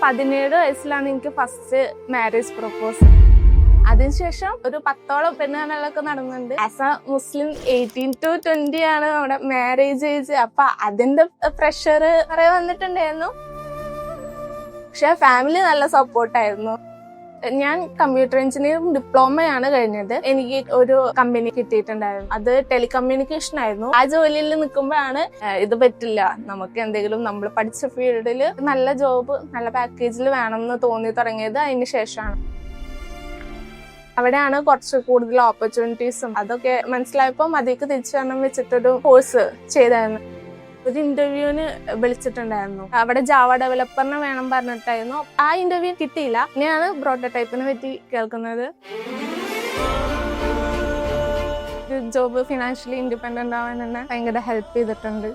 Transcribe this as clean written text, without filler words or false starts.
17 വയസ്സിലാണ് എനിക്ക് first marriage proposal. അതിനുശേഷം ഒരു 10ഓളം പെണ്ണുകാണലൊക്കെ നടന്നുണ്ട്. ആസ് എ മുസ്ലിം 18 to 20 ആണ് നമ്മുടെ മാരേജ് ഏജ്. അപ്പൊ അതിന്റെ പ്രഷർ കുറെ വന്നിട്ടുണ്ടായിരുന്നു. പക്ഷെ ഫാമിലി നല്ല സപ്പോർട്ടായിരുന്നു. ഞാൻ കമ്പ്യൂട്ടർ എഞ്ചിനീയറിംഗ് ഡിപ്ലോമയാണ് കഴിഞ്ഞത്. എനിക്ക് ഒരു കമ്പനി കിട്ടിയിട്ടുണ്ടായിരുന്നു. അത് ടെലികമ്മ്യൂണിക്കേഷൻ ആയിരുന്നു. ആ ജോലിയിൽ നിൽക്കുമ്പോഴാണ് ഇത് പറ്റില്ല, നമുക്ക് എന്തെങ്കിലും നമ്മൾ പഠിച്ച ഫീൽഡിൽ നല്ല ജോബ് നല്ല പാക്കേജിൽ വേണമെന്ന് തോന്നി തുടങ്ങിയത് അതിന് ശേഷമാണ്. അവിടെയാണ് കുറച്ച് കൂടുതൽ ഓപ്പർച്യൂണിറ്റീസും അതൊക്കെ മനസ്സിലായപ്പോൾ അതിലേക്ക് തിരിച്ചു വരണം വെച്ചിട്ടൊരു കോഴ്സ് ചെയ്തായിരുന്നു. ഒരു ഇന്റർവ്യൂവിന് വിളിച്ചിട്ടുണ്ടായിരുന്നു. അവിടെ ജാവ ഡെവലപ്പറിനെ വേണം പറഞ്ഞിട്ടായിരുന്നു. ആ ഇന്റർവ്യൂ കിട്ടിയില്ല. ഇനിയാണ് പ്രോട്ടോടൈപ്പിനെ പറ്റി കേൾക്കുന്നത്. ജോബ് ഫിനാൻഷ്യലി ഇൻഡിപെൻഡന്റ് ആവാൻ തന്നെ ഭയങ്കര ഹെൽപ്പ് ചെയ്തിട്ടുണ്ട്.